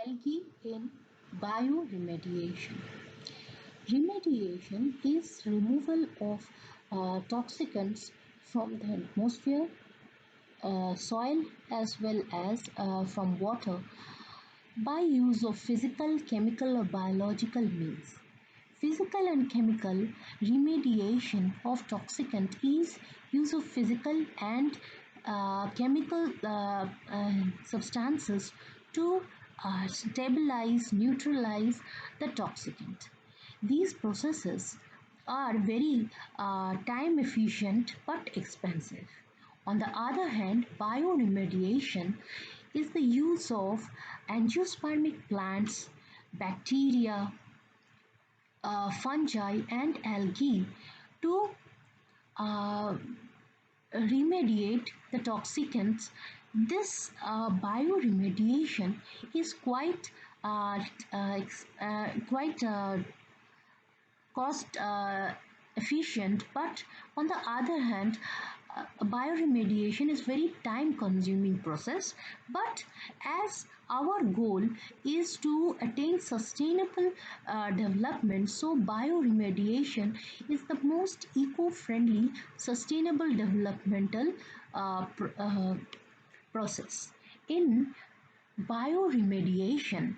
Algae in bioremediation. Remediation is removal of toxicants from the atmosphere, soil as well as from water by use of physical, chemical or biological means. Physical and chemical remediation of toxicant is use of physical and chemical substances to stabilize, neutralize the toxicant. These processes are very time efficient but expensive. On the other hand, bioremediation is the use of angiospermic plants, bacteria, fungi and algae to uh, remediate the toxicants. This bioremediation is quite cost efficient, but on the other hand bioremediation is very time consuming process. But as our goal is to attain sustainable development, so bioremediation is the most eco-friendly sustainable developmental process. In bioremediation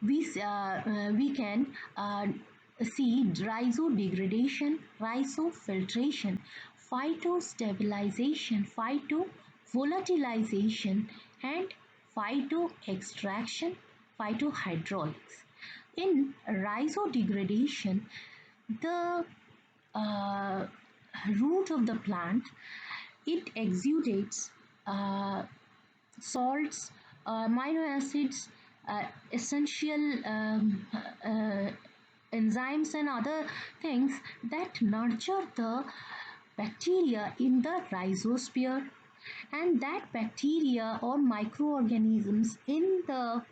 we can see rhizodegradation, rhizofiltration, phytostabilization, phytovolatilization, and phytoextraction, phytohydraulics. In rhizodegradation, the root of the plant, it exudates salts, amino acids, essential enzymes and other things that nurture the bacteria in the rhizosphere, and that bacteria or microorganisms in the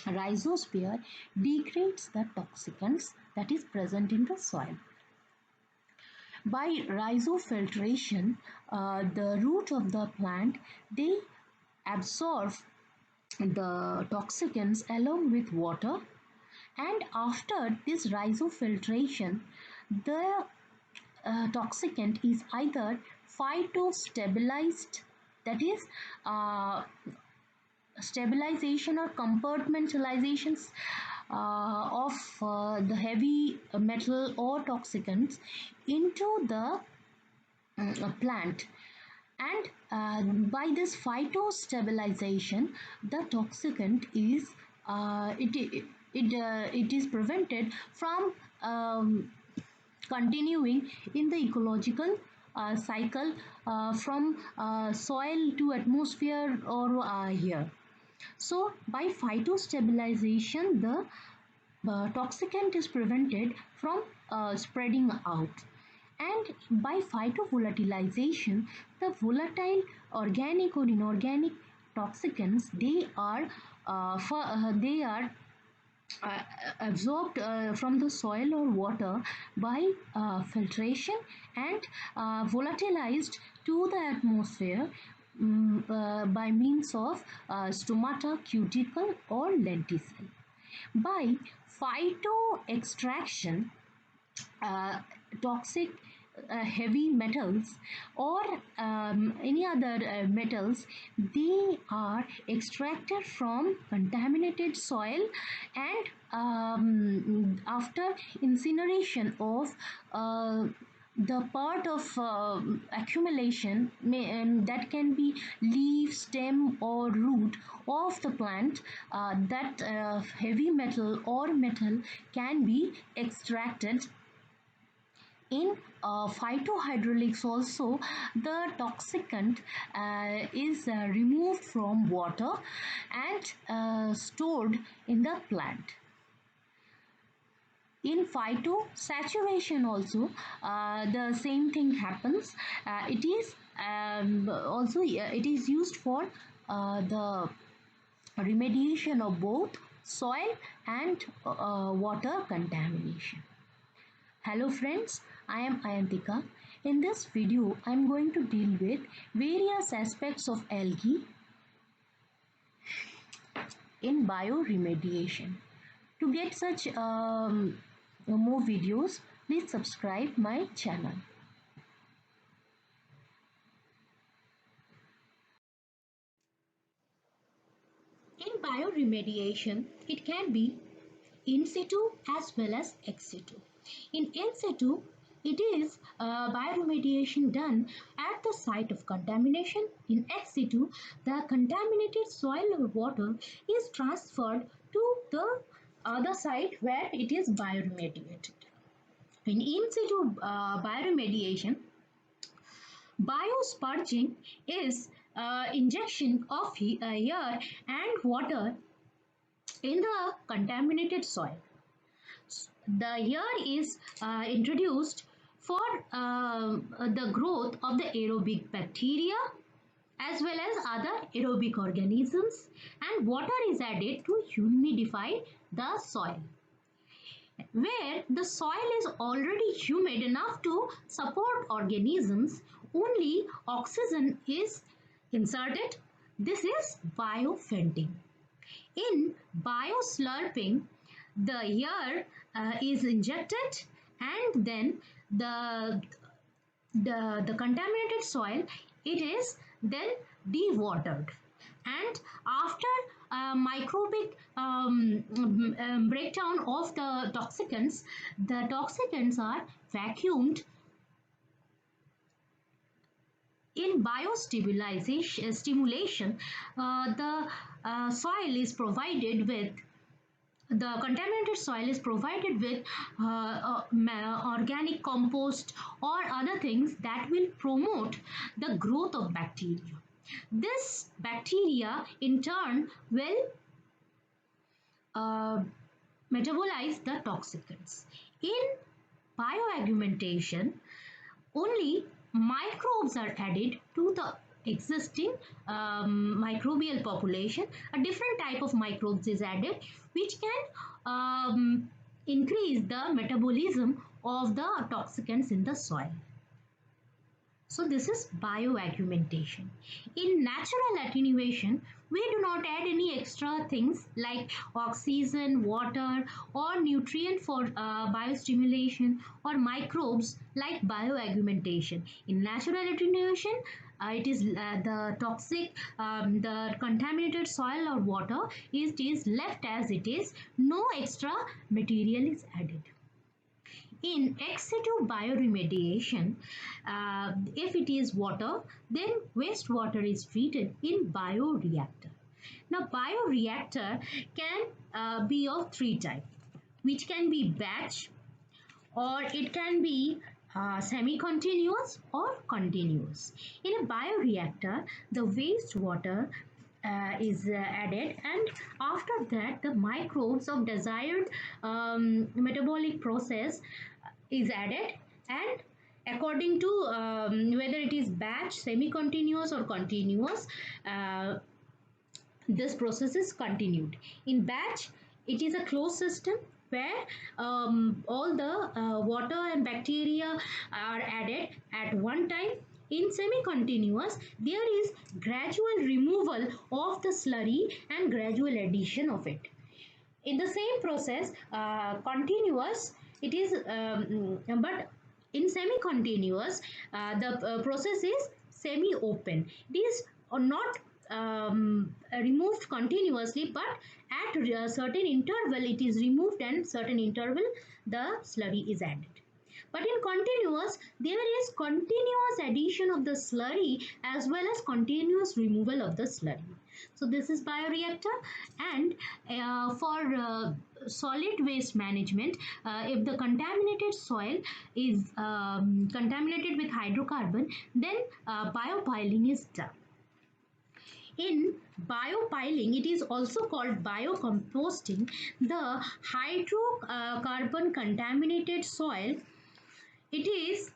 rhizosphere degrades the toxicants that is present in the soil. By rhizofiltration, the root of the plant, they absorb the toxicants along with water, and after this rhizofiltration the toxicant is either phytostabilized, that is stabilization or compartmentalizations of the heavy metal or toxicants into the plant, and by this phytostabilization the toxicant is it is prevented from continuing in the ecological cycle from soil to atmosphere or here. So by phytostabilization the toxicant is prevented from spreading out, and by phytovolatilization the volatile organic or inorganic toxicants, they are absorbed from the soil or water by filtration and volatilized to the atmosphere by means of stomata, cuticle or lenticel. By phytoextraction, toxic heavy metals or any other metals, they are extracted from contaminated soil, and after incineration of the part of accumulation that can be leaf, stem or root of the plant, that heavy metal or metal can be extracted. In phytohydraulics also, the toxicant is removed from water and stored in the plant. In phytosaturation also the same thing happens. It is also it is used for the remediation of both soil and water contamination. Hello friends, I am Ayantika. In this video, I am going to deal with various aspects of algae. in bioremediation. To get such more videos, please subscribe my channel. In bioremediation, it can be in situ as well as ex situ. In situ, it is bioremediation done at the site of contamination. In ex situ, the contaminated soil or water is transferred to the other site where it is bioremediated. In situ bioremediation, biospurging is injection of air and water in the contaminated soil. The air is introduced for the growth of the aerobic bacteria as well as other aerobic organisms, and water is added to humidify the soil. Where the soil is already humid enough to support organisms, only oxygen is inserted. This is biofenting. In bioslurping, the air is injected and then the contaminated soil, it is then dewatered, and after microbic breakdown of the toxicants are vacuumed. In biostimulation, the soil is provided with the contaminated soil is provided with organic compost or other things that will promote the growth of bacteria. This bacteria in turn will uh, metabolize the toxicants. In bioaugmentation, only microbes are added to the existing microbial population. A different type of microbes is added which can increase the metabolism of the toxicants in the soil. So this is bioaugmentation. In natural attenuation, we do not add any extra things like oxygen, water or nutrient for biostimulation or microbes like bioaugmentation. In natural attenuation, it is the toxic, the contaminated soil or water is left as it is. No extra material is added. In ex situ bioremediation, if it is water, then wastewater is treated in bioreactor. Now, bioreactor can be of three types, which can be batch, or it can be semi-continuous or continuous. In a bioreactor, the wastewater is added, and after that the microbes of desired metabolic process is added, and according to whether it is batch, semi-continuous or continuous, uh, this process is continued. In batch, it is a closed system where all the water and bacteria are added at one time. In semi-continuous, there is gradual removal of the slurry and gradual addition of it. In the same process, continuous, it is but in semi-continuous, the process is semi-open. It is not removed continuously, but at a certain interval it is removed, and certain interval the slurry is added. But in continuous, there is continuous addition of the slurry as well as continuous removal of the slurry. So this is bioreactor. And for solid waste management, if the contaminated soil is contaminated with hydrocarbon, then biopiling is done. In biopiling, it is also called biocomposting. The hydrocarbon contaminated soil, it is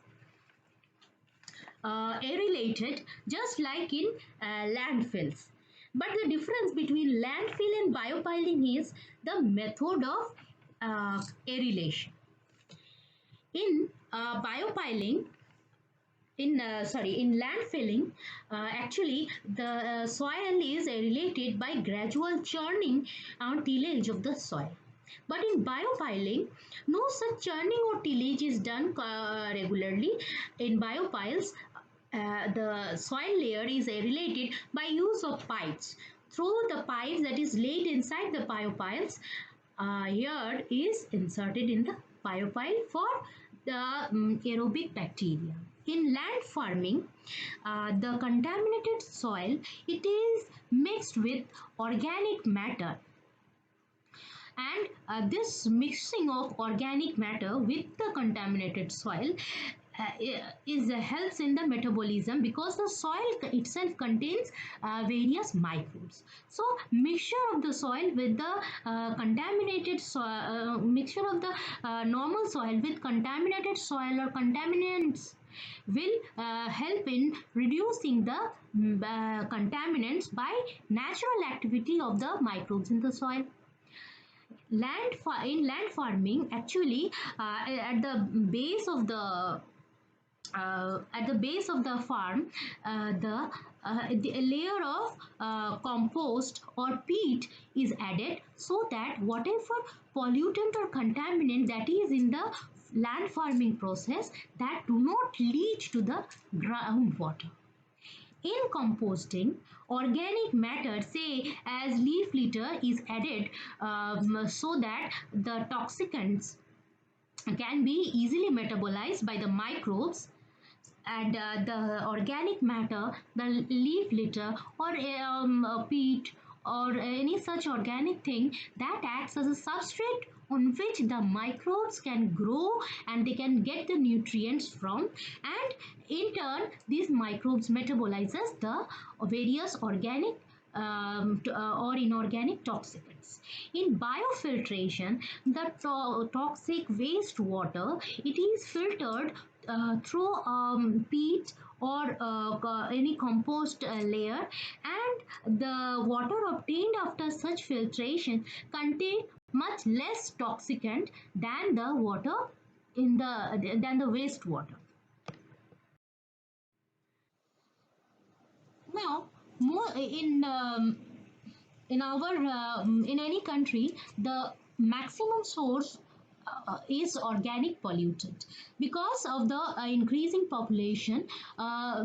aerated just like in landfills. But the difference between landfill and biopiling is the method of aeration. In biopiling, In landfilling, actually the soil is related by gradual churning and tillage of the soil. But in biopiling, no such churning or tillage is done regularly. In biopiles, the soil layer is related by use of pipes. Through the pipes that is laid inside the biopiles, here is inserted in the biopile for the aerobic bacteria. In land farming, the contaminated soil, it is mixed with organic matter, and this mixing of organic matter with the contaminated soil helps in the metabolism, because the soil itself contains various microbes. So mixture of the soil with the contaminated soil, mixture of the normal soil with contaminated soil or contaminants will help in reducing the contaminants by natural activity of the microbes in the soil. In land farming, actually, at the base of the farm, the layer of compost or peat is added, so that whatever pollutant or contaminant that is in the land farming process, that do not leach to the groundwater. In composting, organic matter, say as leaf litter, is added so that the toxicants can be easily metabolized by the microbes, and the organic matter, the leaf litter or peat or any such organic thing, that acts as a substrate on which the microbes can grow and they can get the nutrients from, and in turn these microbes metabolizes the various organic or inorganic toxicants. In biofiltration, the toxic wastewater, it is filtered through peat or any compost layer, and the water obtained after such filtration contain much less toxicant than the water than the wastewater. Now, more in any country, the maximum source is organic pollutant. Because of the increasing population,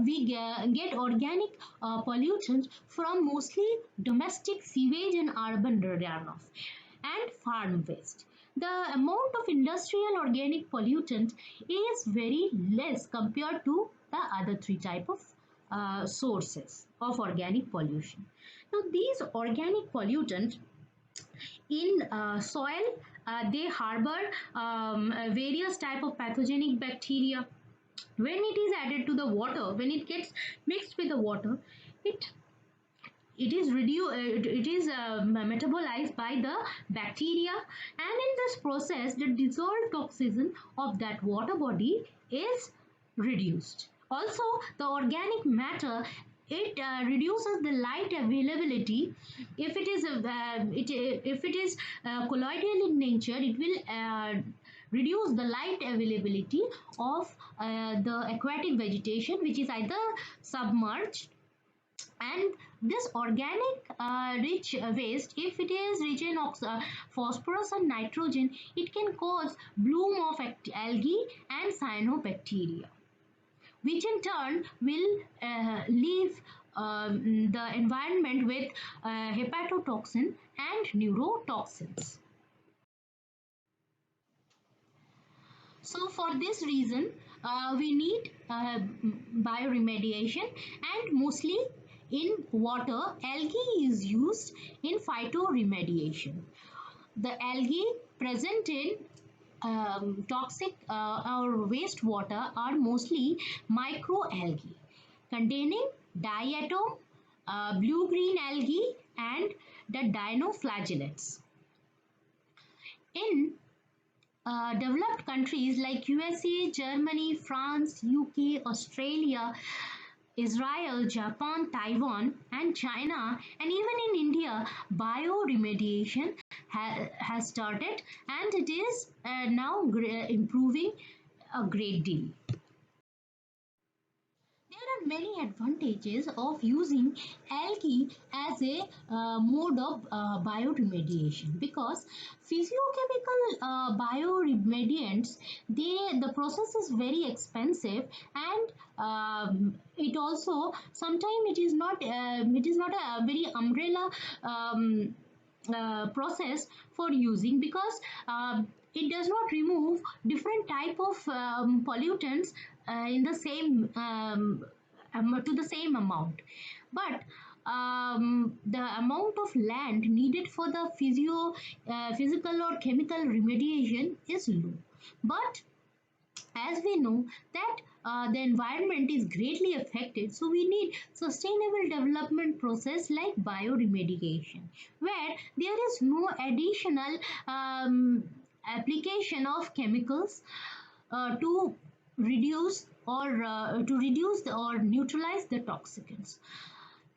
we get organic pollutants from mostly domestic sewage and urban runoff and farm waste. The amount of industrial organic pollutant is very less compared to the other three type of sources of organic pollution. Now, these organic pollutants in soil, they harbor various type of pathogenic bacteria. When it is added to the water, when it gets mixed with the water, it it is metabolized by the bacteria, and in this process the dissolved toxin of that water body is reduced. Also, the organic matter, it reduces the light availability. If it is if it is colloidal in nature, it will reduce the light availability of the aquatic vegetation, which is either submerged. And this organic rich waste, if it is rich in phosphorus and nitrogen, it can cause bloom of algae and cyanobacteria, which in turn will leave the environment with hepatotoxin and neurotoxins. So for this reason, we need bioremediation, and mostly in water, algae is used in phytoremediation. The algae present in toxic or wastewater are mostly microalgae containing diatom, blue-green algae, and the dinoflagellates. In developed countries like USA, Germany, France, UK, Australia, Israel, Japan, Taiwan, and China, and even in India, bioremediation has started, and it is now improving a great deal. are many advantages of using algae as a mode of bioremediation, because physiochemical bioremediants, the process is very expensive, and it also sometimes it is not a very umbrella process for using, because it does not remove different type of pollutants in the same to the same amount, but the amount of land needed for the physical or chemical remediation is low. But as we know that the environment is greatly affected, so we need sustainable development process like bioremediation, where there is no additional application of chemicals to reduce or neutralize the toxicants.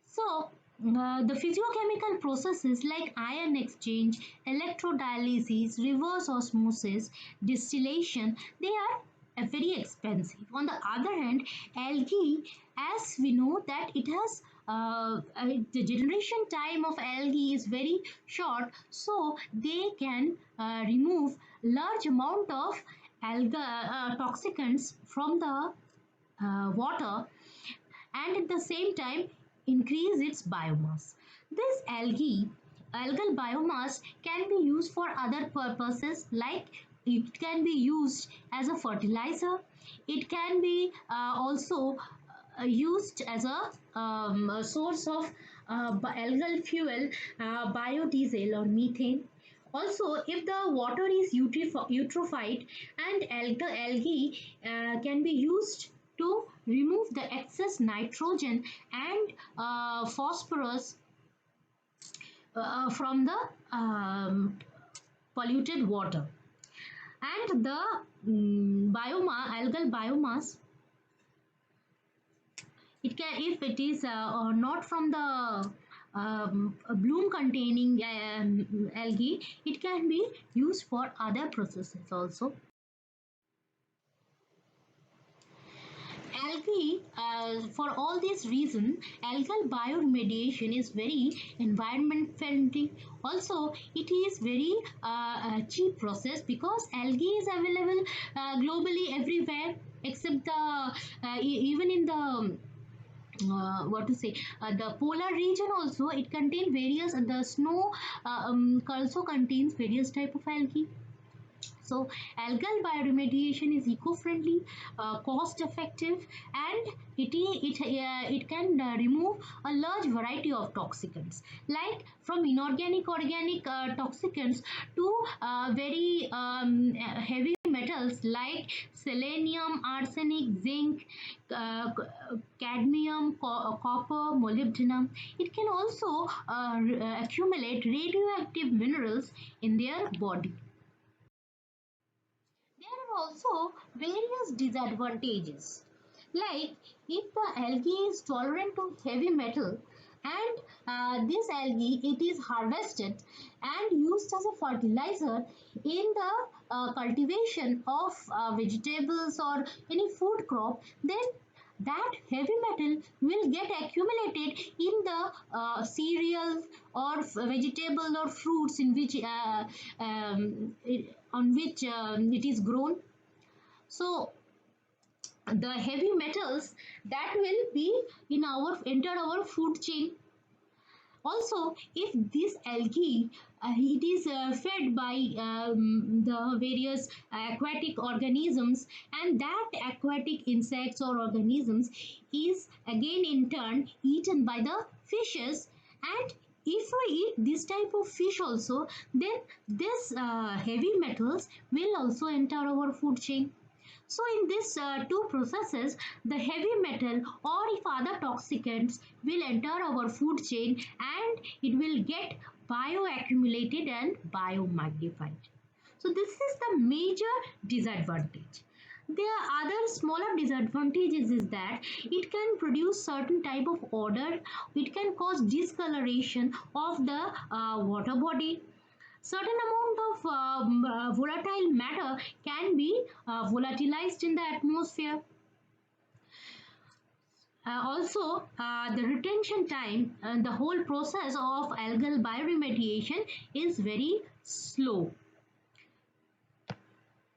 So, the physiochemical processes like ion exchange, electrodialysis, reverse osmosis, distillation, they are very expensive. On the other hand, algae, as we know that it has the generation time of algae is very short, so they can remove large amount of toxicants from the water, and at the same time increase its biomass. This algal biomass can be used for other purposes, like it can be used as a fertilizer. It can be also used as a source of algal fuel, biodiesel or methane. Also, if the water is eutrophied, and algae can be used to remove the excess nitrogen and phosphorus from the polluted water. And the algal biomass, it can, if it is not from the bloom containing algae, it can be used for other processes also. Algae, for all these reasons, algal bioremediation is very environment friendly. Also, it is very cheap process, because algae is available globally everywhere, except even in the what to say, the polar region also, it contains various, the snow also contains various type of algae. So, algal bioremediation is eco-friendly, cost-effective, and it can remove a large variety of toxicants, like from inorganic, organic toxicants to very heavy metals like selenium, arsenic, zinc, cadmium, copper, molybdenum. It can also accumulate radioactive minerals in their body. There are also various disadvantages. Like, if the algae is tolerant to heavy metal, and this algae, it is harvested and used as a fertilizer in the cultivation of vegetables or any food crop, then that heavy metal will get accumulated in the cereals or vegetables or fruits in which on which it is grown. So the heavy metals that will be in our enter our food chain. Also, if this algae it is fed by the various aquatic organisms, and that aquatic insects or organisms is again in turn eaten by the fishes, and if we eat this type of fish also, then this heavy metals will also enter our food chain. So in these two processes, the heavy metal or if other toxicants will enter our food chain, and it will get bioaccumulated and biomagnified. So this is the major disadvantage. The other smaller disadvantages is that it can produce certain type of odor, it can cause discoloration of the water body. Certain amount of volatile matter can be volatilized in the atmosphere. The retention time and the whole process of algal bioremediation is very slow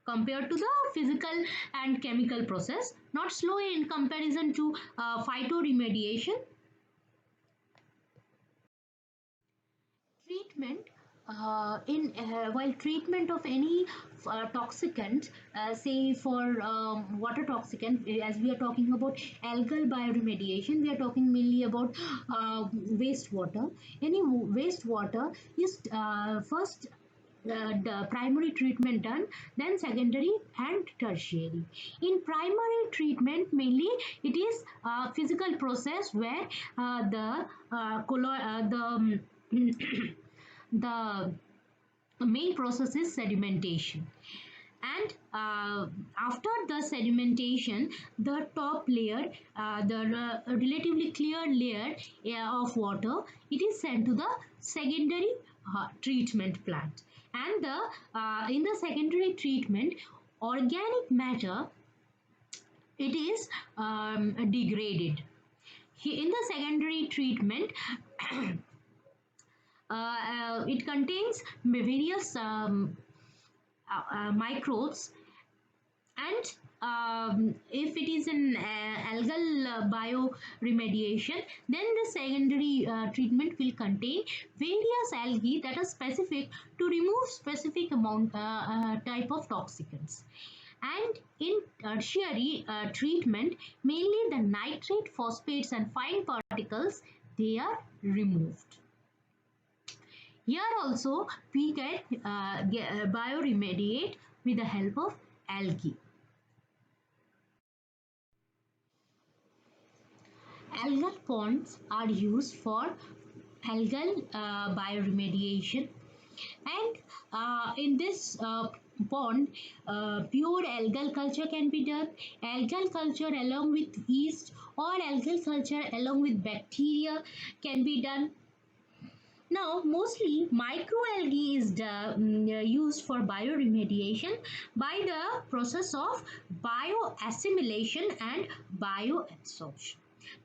compared to the physical and chemical process, not slow in comparison to phytoremediation. Treatment in while treatment of any toxicant, say for water toxicant, as we are talking about algal bioremediation, we are talking mainly about wastewater. Any wastewater is first the primary treatment done, then secondary and tertiary. In primary treatment, mainly it is a physical process where the the main process is sedimentation, and after the sedimentation, the top layer, the relatively clear layer of water, it is sent to the secondary treatment plant, and the in the secondary treatment, organic matter, it is degraded. In the secondary treatment, it contains various microbes, and if it is an algal bioremediation, then the secondary treatment will contain various algae that are specific to remove specific amount type of toxicants. And in tertiary treatment, mainly the nitrate, phosphates and fine particles, they are removed. Here also we can bioremediate with the help of algae. Algal ponds are used for algal bioremediation, and in this pond, pure algal culture can be done. Algal culture along with yeast or algal culture along with bacteria can be done. Now, mostly microalgae is used for bioremediation by the process of bioassimilation and bioabsorption.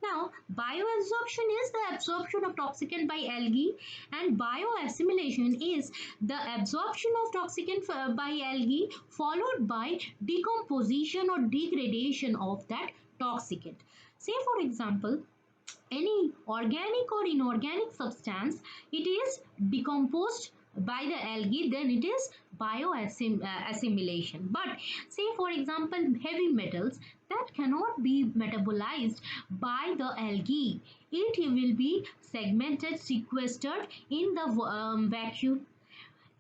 Now, bioabsorption is the absorption of toxicant by algae, and bioassimilation is the absorption of toxicant by algae followed by decomposition or degradation of that toxicant. Say, for example, any organic or inorganic substance, it is decomposed by the algae, then it is bioassimilation. But say for example heavy metals that cannot be metabolized by the algae, it will be segmented, sequestered in the vacuum.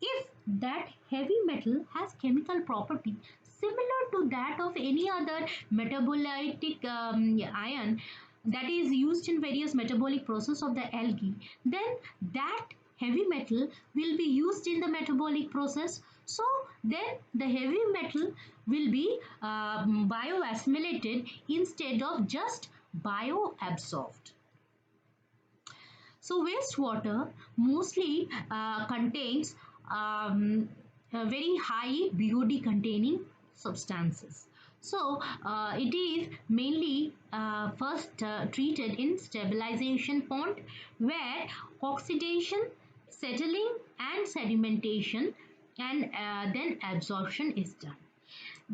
If that heavy metal has chemical property similar to that of any other metabolitic ion that is used in various metabolic process of the algae, then that heavy metal will be used in the metabolic process. So then the heavy metal will be bioassimilated instead of just bioabsorbed. So wastewater mostly contains very high BOD containing substances. So it is mainly first treated in stabilization pond, where oxidation, settling and sedimentation, and then absorption is done.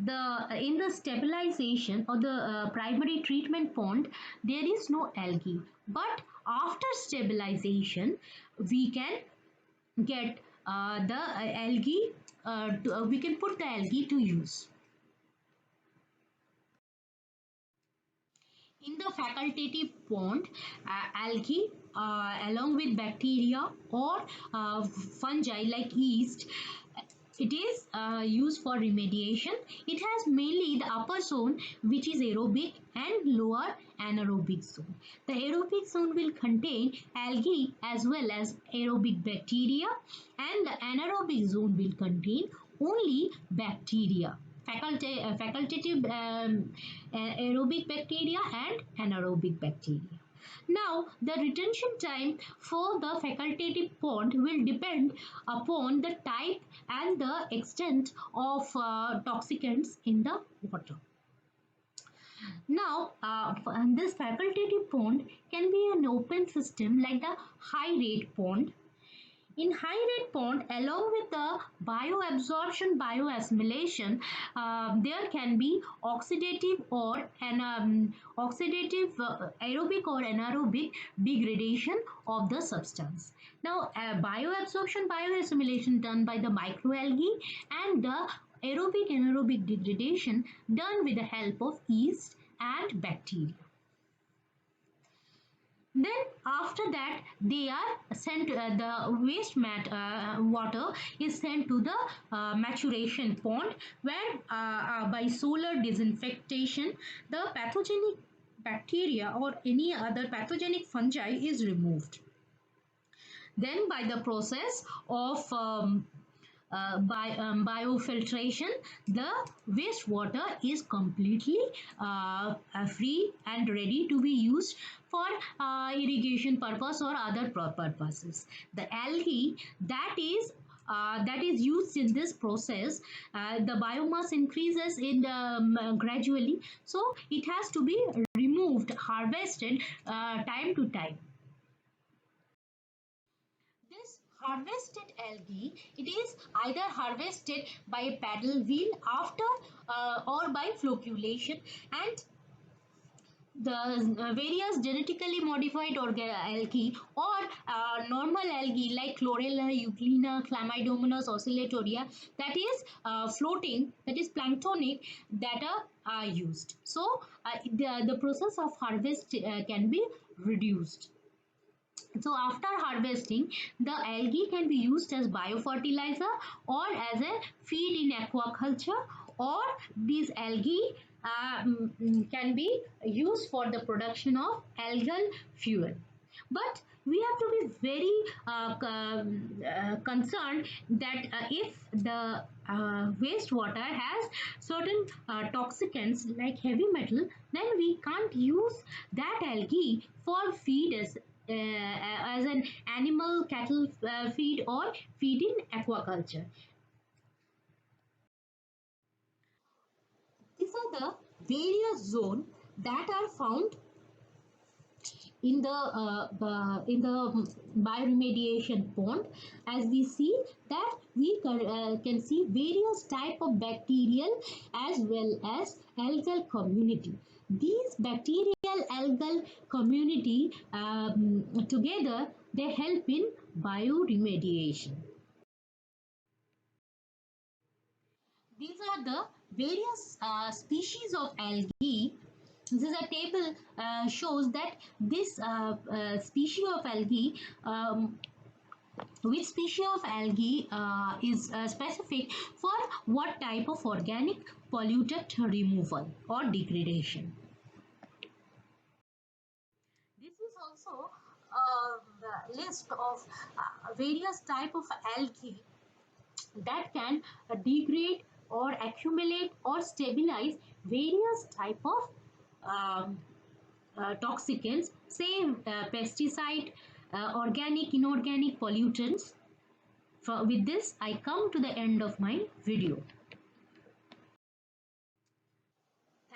The in the stabilization or the primary treatment pond, there is no algae, but after stabilization we can get the algae we can put the algae to use. In the facultative pond, algae along with bacteria or fungi like yeast, it is used for remediation. It has mainly the upper zone which is aerobic and lower anaerobic zone. The aerobic zone will contain algae as well as aerobic bacteria, and the anaerobic zone will contain only bacteria, facultative aerobic bacteria and anaerobic bacteria. Now, the retention time for the facultative pond will depend upon the type and the extent of toxicants in the water. Now, this facultative pond can be an open system like the high rate pond. In high rate pond, along with the bioabsorption, bioassimilation, there can be oxidative or oxidative aerobic or anaerobic degradation of the substance. Now, bioabsorption, bioassimilation done by the microalgae, and the aerobic anaerobic degradation done with the help of yeast and bacteria. Then after that they are sent, the waste water is sent to the maturation pond, where by solar disinfectation the pathogenic bacteria or any other pathogenic fungi is removed. Then by the process of biofiltration, the wastewater is completely free and ready to be used for irrigation purpose or other purposes. The algae that is used in this process, the biomass increases in gradually, so it has to be removed, harvested time to time. This harvested algae, it is either harvested by a paddle wheel after or by flocculation, and the various genetically modified algae or normal algae like Chlorella, Euglena, Chlamydomonas oscillatoria, that is floating, that is planktonic, that are used. So the process of harvest can be reduced. So after harvesting, the algae can be used as biofertilizer or as a feed in aquaculture, or these algae can be used for the production of algal fuel. But we have to be very concerned that if the wastewater has certain toxicants like heavy metal, then we can't use that algae for feed as an animal cattle feed or feed in aquaculture. These are the various zones that are found in the bioremediation pond. As we see that we can see various type of bacterial as well as algal community. These bacterial algal community together they help in bioremediation. These are the various species of algae. This is a table shows that this species of algae, which species of algae is specific for what type of organic pollutant removal or degradation. This is also the list of various type of algae that can degrade or accumulate or stabilize various type of um, toxicants, say pesticide, organic, inorganic pollutants. With this, I come to the end of my video.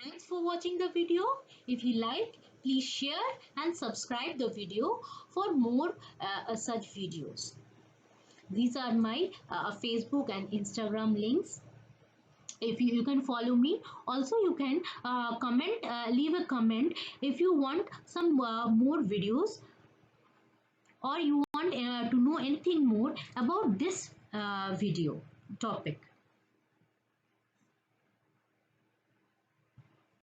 Thanks for watching the video. If you like, please share and subscribe the video for more such videos. These are my Facebook and Instagram links. If you can follow me, also you can comment, leave a comment if you want some more videos, or you want to know anything more about this video topic.